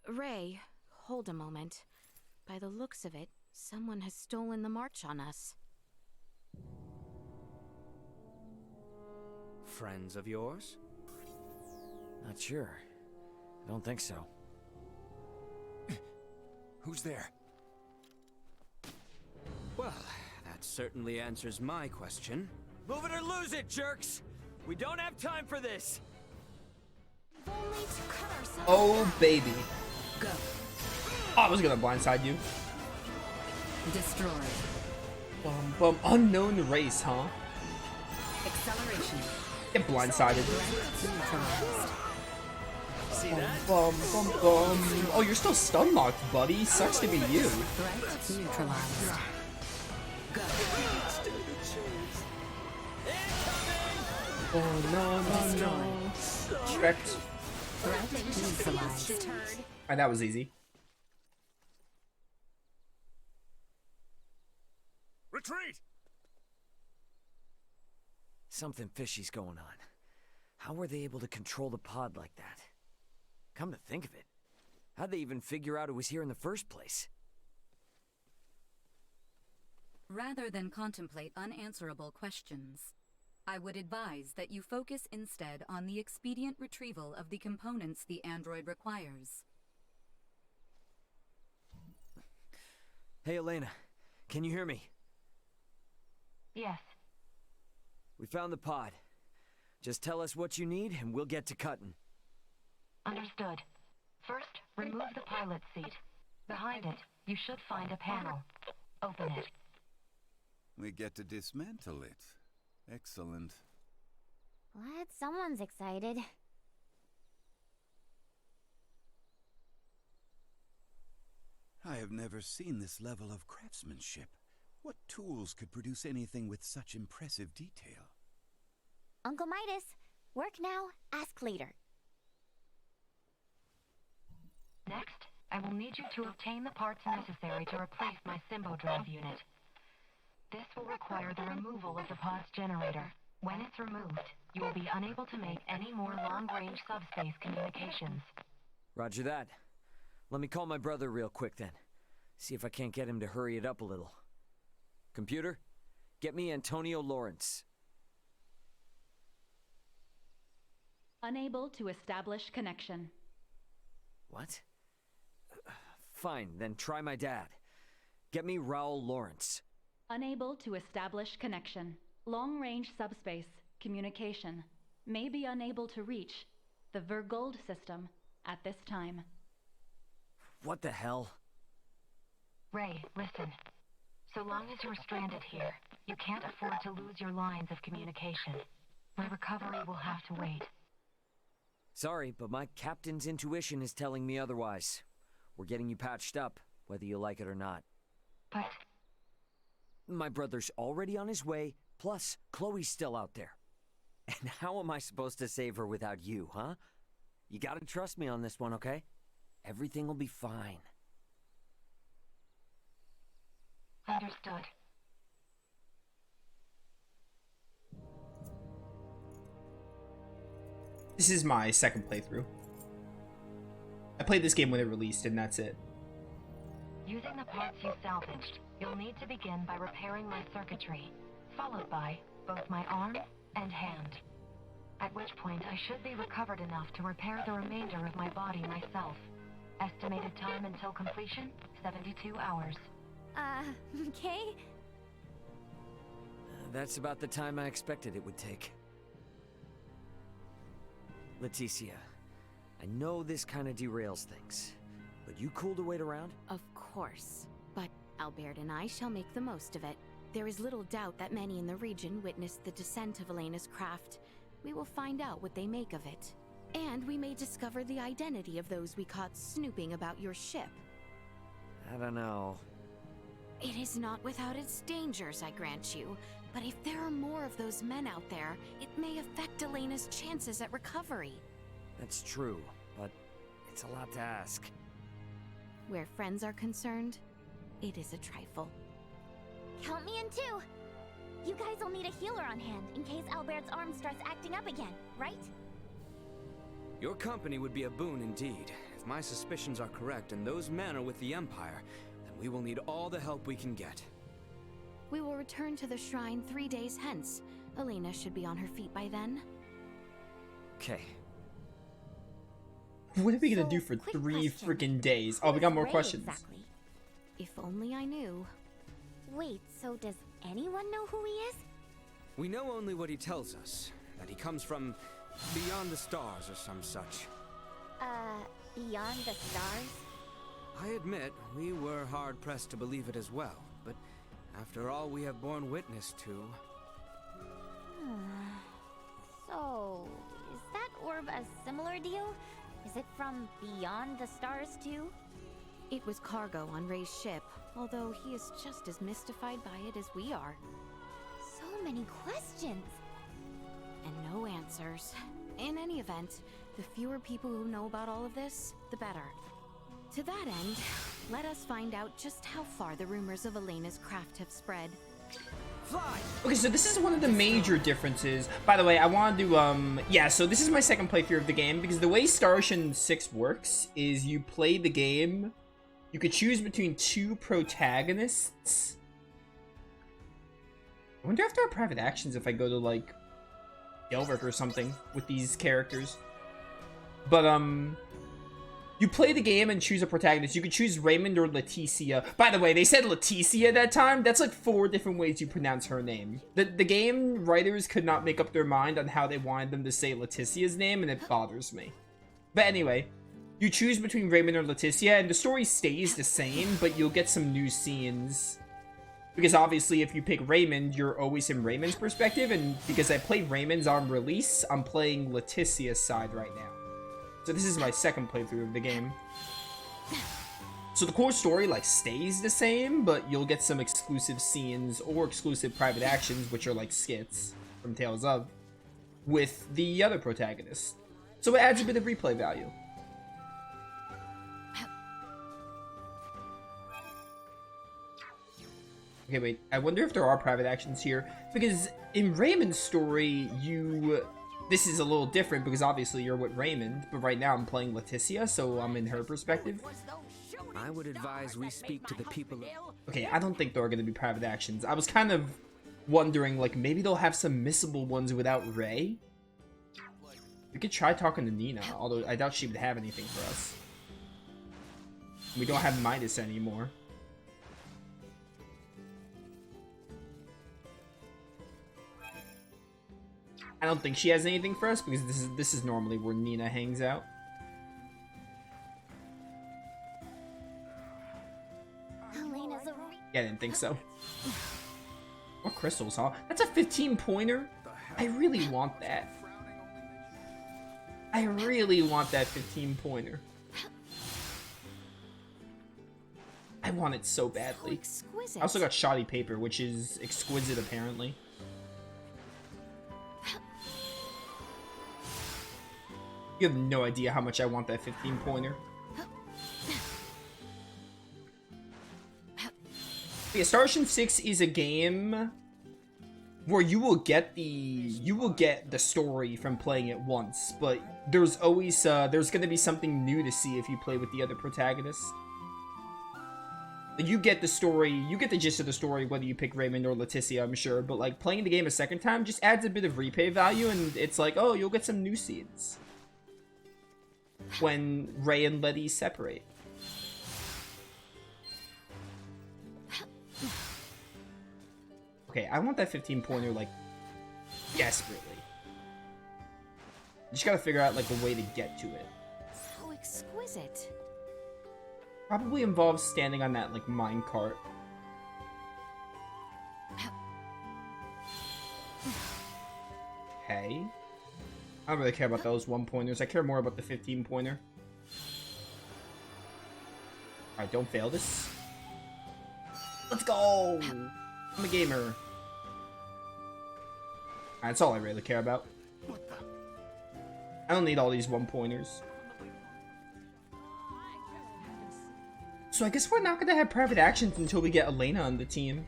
Ray, hold a moment. By the looks of it, someone has stolen the march on us. Friends of yours? Not sure. I don't think so. Who's there? Well, that certainly answers my question. Move it or lose it, jerks! We don't have time for this! Only to cut ourselves. Oh, baby. Go. Oh, I was gonna blindside you. Destroy. Unknown race, huh? Acceleration. Get blindsided. Threat neutralized. See that? Oh, you're still stun locked, buddy. Sucks to be you. Threat neutralized. Go. Oh, no. Checked. Threat neutralized. Alright, that was easy. Retreat! Something fishy's going on. How were they able to control the pod like that? Come to think of it, how'd they even figure out it was here in the first place? Rather than contemplate unanswerable questions, I would advise that you focus instead on the expedient retrieval of the components the android requires. Hey, Elena, can you hear me? Yes. We found the pod. Just tell us what you need and we'll get to cutting. Understood. First, remove the pilot seat. Behind it, you should find a panel. Open it. We get to dismantle it. Excellent. Glad someone's excited. I have never seen this level of craftsmanship. What tools could produce anything with such impressive detail? Uncle Midas, work now, ask later. Next, I will need you to obtain the parts necessary to replace my Symbodrive unit. This will require the removal of the pod's generator. When it's removed, you will be unable to make any more long-range subspace communications. Roger that. Let me call my brother real quick then. See if I can't get him to hurry it up a little. Computer, get me Antonio Lawrence. Unable to establish connection. What? Fine, then try my dad. Get me Raul Lawrence. Unable to establish connection. Long-range subspace communication. May be unable to reach the Vergold system at this time. What the hell? Ray, listen. So long as you're stranded here, you can't afford to lose your lines of communication. My recovery will have to wait. Sorry, but my captain's intuition is telling me otherwise. We're getting you patched up, whether you like it or not. But... My brother's already on his way, plus Chloe's still out there. And how am I supposed to save her without you, huh? You gotta trust me on this one, okay? Everything will be fine. Understood. This is my second playthrough. I played this game when it released, and that's it. Using the parts you salvaged, you'll need to begin by repairing my circuitry, followed by both my arm and hand. At which point I should be recovered enough to repair the remainder of my body myself. Estimated time until completion, 72 hours. Okay? That's about the time I expected it would take. Laeticia, I know this kind of derails things, but you cool to wait around? Of course. But Albert and I shall make the most of it. There is little doubt that many in the region witnessed the descent of Elena's craft. We will find out what they make of it. And we may discover the identity of those we caught snooping about your ship. I don't know. It is not without its dangers, I grant you. But if there are more of those men out there, it may affect Elena's chances at recovery. That's true, but it's a lot to ask. Where friends are concerned, it is a trifle. Count me in too. You guys will need a healer on hand in case Albert's arm starts acting up again, right? Your company would be a boon indeed. If my suspicions are correct and those men are with the Empire, then we will need all the help we can get. We will return to the shrine 3 days hence. Elena should be on her feet by then. Okay. What are we gonna So, do for quick 3 question. freaking days? Who Oh, we got is more Ray questions. Exactly? If only I knew. Wait, so does anyone know who he is? We know only what he tells us, that he comes from beyond the stars or some such. Beyond the stars? I admit, we were hard-pressed to believe it as well, but after all we have borne witness to... So, is that orb a similar deal? Is it from beyond the stars too? It was cargo on Ray's ship, although he is just as mystified by it as we are. So many questions. And no answers. In any event, the fewer people who know about all of this, the better. To that end, let us find out just how far the rumors of Elena's craft have spread. Fly! Okay, so this is one of the major differences. By the way, I wanted to, yeah, so this is my second playthrough of the game, because the way Star Ocean 6 works is you play the game, you could choose between 2 protagonists. I wonder if there are private actions if I go to, like, Delvert or something with these characters. But, you play the game and choose a protagonist. You could choose Raymond or Laeticia. By the way, they said Laeticia that time. That's like 4 different ways you pronounce her name. The game writers could not make up their mind on how they wanted them to say Laeticia's name, and it bothers me. But anyway, you choose between Raymond or Laeticia, and the story stays the same, but you'll get some new scenes. Because obviously, if you pick Raymond, you're always in Raymond's perspective, and because I played Raymond's on release, I'm playing Laeticia's side right now. So this is my second playthrough of the game. So the core story, like, stays the same, but you'll get some exclusive scenes or exclusive private actions, which are like skits from Tales of, with the other protagonist. So it adds a bit of replay value. Okay, wait, I wonder if there are private actions here, because in Raymond's story, this is a little different because obviously you're with Raymond, but right now I'm playing Laeticia, so I'm in her perspective. I would advise we speak to the people of... Okay, I don't think there are going to be private actions. I was kind of wondering, like, maybe they'll have some missable ones without Ray? We could try talking to Nina, although I doubt she would have anything for us. We don't have Midas anymore. I don't think she has anything for us because this is normally where Nina hangs out. Elena's a Yeah, I didn't think so. More crystals, huh? That's a 15-pointer? I really want that. I really want that 15-pointer. I want it so badly. Exquisite. I also got shoddy paper, which is exquisite apparently. You have no idea how much I want that 15-pointer. Yeah, Star Ocean 6 is a game where you will get the story from playing it once, but there's always there's gonna be something new to see if you play with the other protagonists. You get the story, you get the gist of the story whether you pick Raymond or Laeticia, I'm sure, but like playing the game a second time just adds a bit of replay value, and it's like, oh, you'll get some new scenes when Ray and Letty separate. Okay, I want that 15-pointer, like, desperately. Just gotta figure out, like, a way to get to it. So exquisite. Probably involves standing on that, like, minecart. Okay. I don't really care about those 1-pointers. I care more about the 15-pointer. Alright, don't fail this. Let's go! I'm a gamer. That's all I really care about. I don't need all these 1-pointers. So I guess we're not gonna have private actions until we get Elena on the team.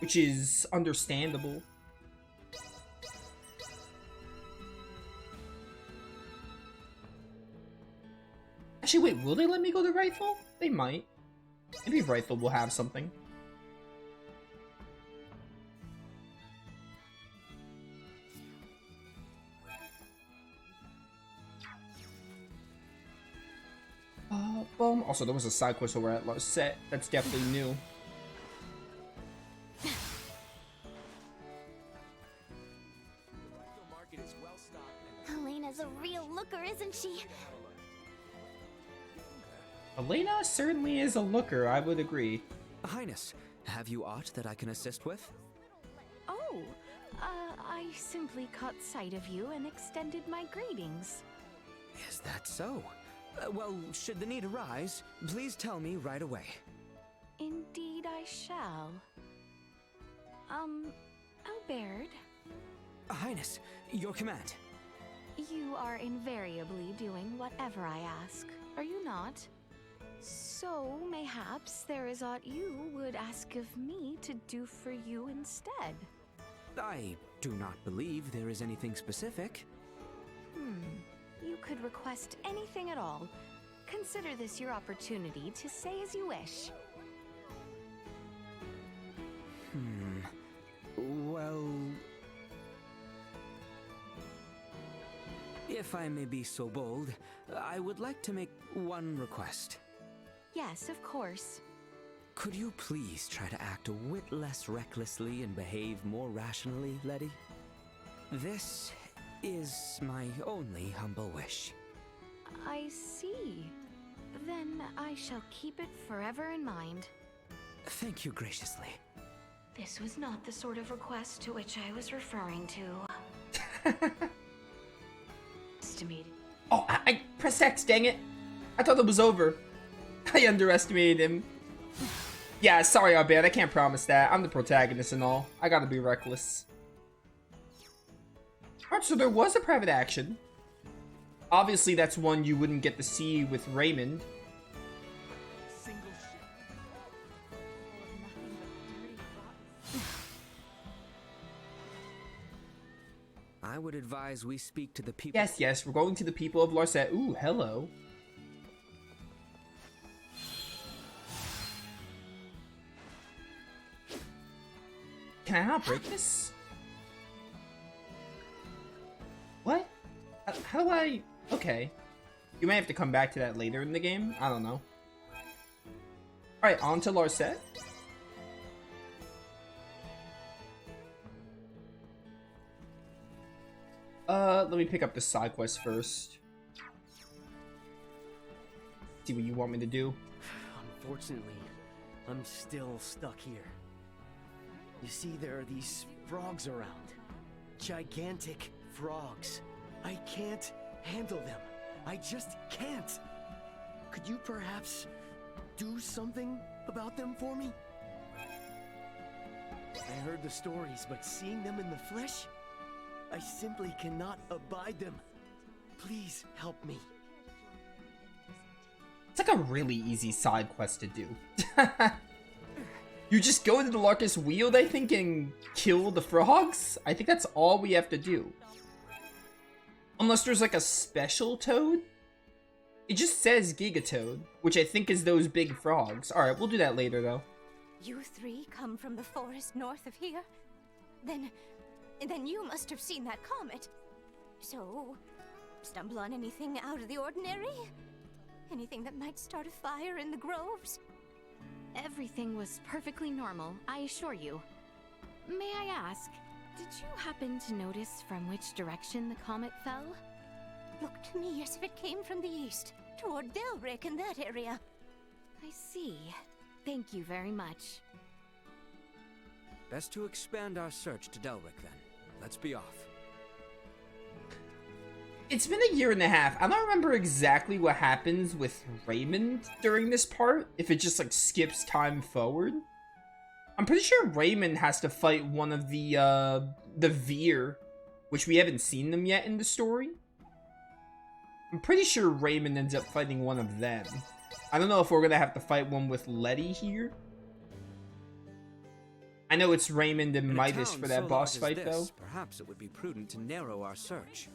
Which is understandable. Actually, wait, will they let me go to Rifle? They might. Maybe Rifle will have something. Boom. Also, there was a side quest over at Larset. That's definitely new. Elena's a real looker, isn't she? Elena certainly is a looker, I would agree. Highness, have you aught that I can assist with? Oh, I simply caught sight of you and extended my greetings. Is that so? Well, should the need arise, please tell me right away. Indeed I shall. Albert? Highness, your command. You are invariably doing whatever I ask, are you not? So, mayhaps there is aught you would ask of me to do for you instead. I do not believe there is anything specific. You could request anything at all. Consider this your opportunity to say as you wish. Well... If I may be so bold, I would like to make one request. Yes, of course. Could you please try to act a whit less recklessly and behave more rationally, Letty? This is my only humble wish. I see. Then I shall keep it forever in mind. Thank you graciously. This was not the sort of request to which I was referring to. Estimated. Oh, I pressed X, dang it. I thought it was over. I underestimated him. Yeah, sorry, Albert, I can't promise that. I'm the protagonist and all. I gotta be reckless. Alright, so there was a private action. Obviously, that's one you wouldn't get to see with Raymond. I would advise we speak to the people. Yes, we're going to the people of Larset. Ooh, hello. Can I not break this? What? How do I... Okay. You may have to come back to that later in the game. I don't know. Alright, on to Larset. Let me pick up the side quest first. See what you want me to do. Unfortunately, I'm still stuck here. You see, there are these frogs around. Gigantic frogs. I can't handle them. I just can't. Could you perhaps do something about them for me? I heard the stories, but seeing them in the flesh, I simply cannot abide them. Please help me. It's like a really easy side quest to do. You just go to the Larkus Weald, I think, and kill the frogs? I think that's all we have to do. Unless there's like a special toad? It just says Gigatoad, which I think is those big frogs. Alright, we'll do that later though. You three come from the forest north of here? Then you must have seen that comet. So, stumble on anything out of the ordinary? Anything that might start a fire in the groves? Everything was perfectly normal, I assure you. May I ask, did you happen to notice from which direction the comet fell? Looked to me as if it came from the east, toward Delric in that area. I see. Thank you very much. Best to expand our search to Delric then. Let's be off. It's been a year and a half. I don't remember exactly what happens with Raymond during this part, if it just like skips time forward. I'm pretty sure Raymond has to fight one of the Veer, which we haven't seen them yet in the story. I'm pretty sure Raymond ends up fighting one of them. I don't know if we're gonna have to fight one with Letty here. I know it's Raymond and Midas for that boss fight, though. Perhaps it would be prudent to narrow our search.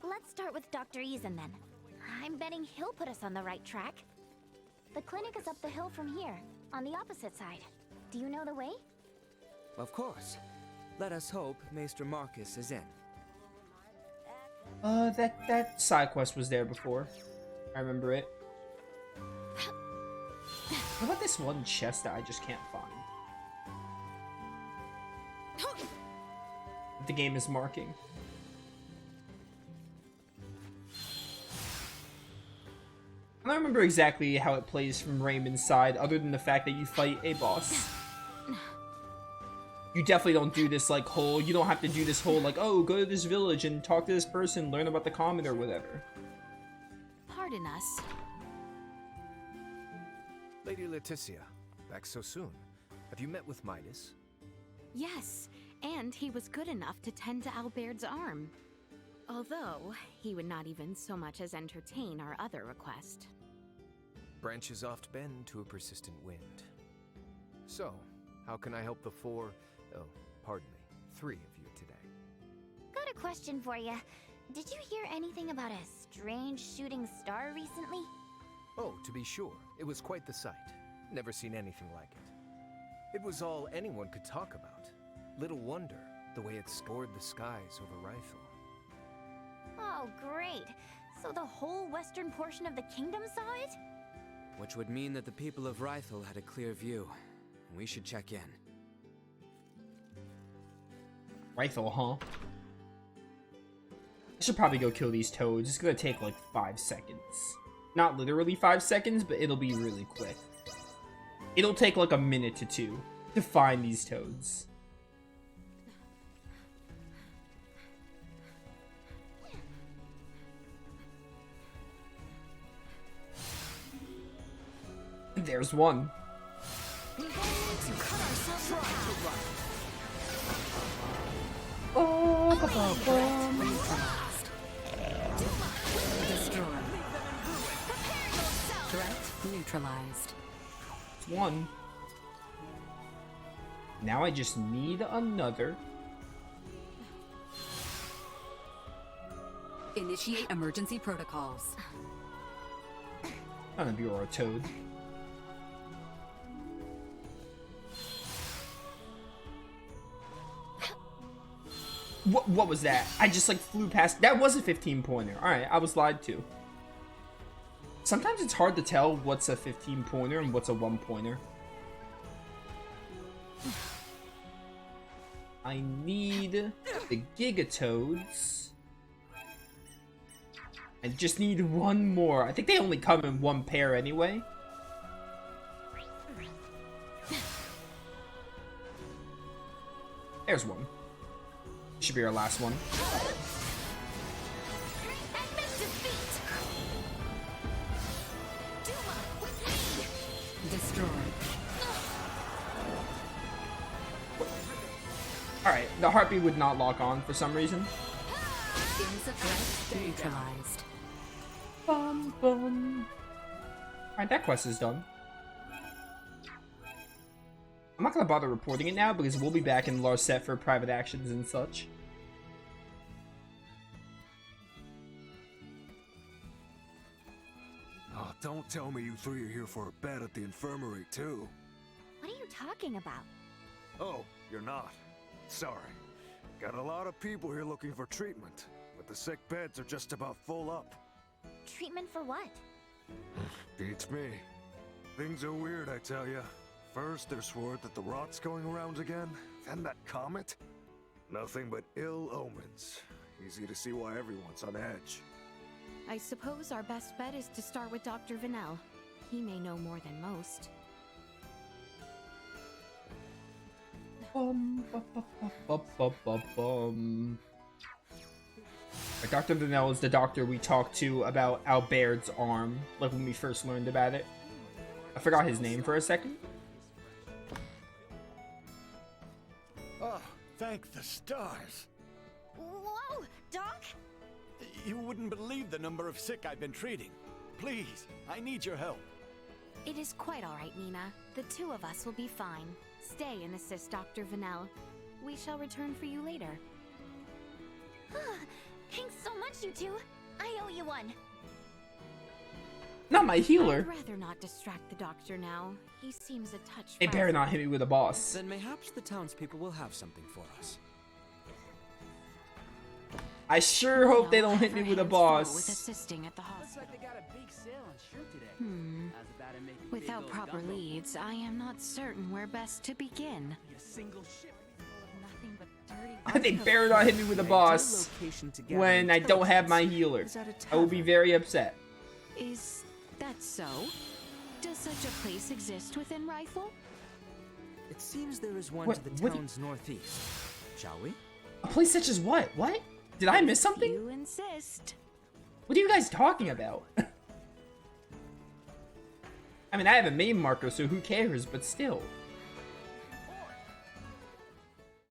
Let's start with Dr. Eason then. I'm betting he'll put us on the right track. The clinic is up the hill from here, on the opposite side. Do you know the way? Of course. Let us hope Maester Marcus is in. That side quest was there before. I remember it. What about this one chest that I just can't find? The game is marking. I don't remember exactly how it plays from Raymond's side, other than the fact that you fight a boss. You definitely don't do this like whole, you don't have to do this whole like, oh, go to this village and talk to this person, learn about the comet or whatever. Pardon us. Lady Laeticia, back so soon. Have you met with Midas? Yes, and he was good enough to tend to Albaird's arm. Although, he would not even so much as entertain our other request. Branches oft bend to a persistent wind. So, how can I help the three of you today? Got a question for you. Did you hear anything about a strange shooting star recently? Oh, to be sure. It was quite the sight. Never seen anything like it. It was all anyone could talk about. Little wonder, the way it scored the skies over Rythel. Oh, great. So the whole western portion of the kingdom saw it? Which would mean that the people of Rythel had a clear view. We should check in. Rythel, huh? I should probably go kill these toads. It's gonna take like 5 seconds. Not literally 5 seconds, but it'll be really quick. It'll take like a minute to 2 to find these toads. There's one. Threat neutralized. It's one. Now I just need another. Initiate emergency protocols. None of you are a toad. What was that? I just like flew past. That was a 15-pointer. Alright, I was lied to. Sometimes it's hard to tell what's a 15-pointer and what's a 1-pointer. I need the Gigatoads. I just need one more. I think they only come in one pair anyway. There's one. Should be our last one. Destroyed. Alright, the heartbeat would not lock on for some reason. Threat neutralized. Bum, bum. Alright, that quest is done. I'm not gonna bother reporting it now because we'll be back in Larset for private actions and such. Oh, don't tell me you three are here for a bet at the infirmary, too. What are you talking about? Oh, you're not. Sorry. Got a lot of people here looking for treatment, but the sick beds are just about full up. Treatment for what? Beats me. Things are weird, I tell ya. First, there's word that the rot's going around again, then that comet. Nothing but ill omens. Easy to see why everyone's on edge. I suppose our best bet is to start with Dr. Vanel. He may know more than most. Dr. Vanel is the doctor we talked to about Albaird's arm, like when we first learned about it. I forgot his name for a second. Oh, thank the stars. Whoa, Doc! You wouldn't believe the number of sick I've been treating. Please, I need your help. It is quite all right, Nina. The two of us will be fine. Stay and assist Dr. Vanel. We shall return for you later. Thanks so much, you two. I owe you one. Not my healer. I'd rather not distract the doctor now. He seems a touch. It better not hit me with a boss. Then mayhaps the townspeople will have something for us. I sure hope they don't hit me with a boss. With assisting at the hospital. Looks like they got a big sale on shirt today. How's about I make a big Without old proper gumbo? leads, I am not certain where best to begin. A single ship. Nothing but dirty. They better not hit me with a boss when I don't have my healer. I will be very upset. Is that so? Does such a place exist within Rifle? It seems there is one What- to the what- town's northeast. Shall we? A place such as what? What? Did I miss something? You insist. What are you guys talking about? I mean, I have a main marker, so who cares, but still.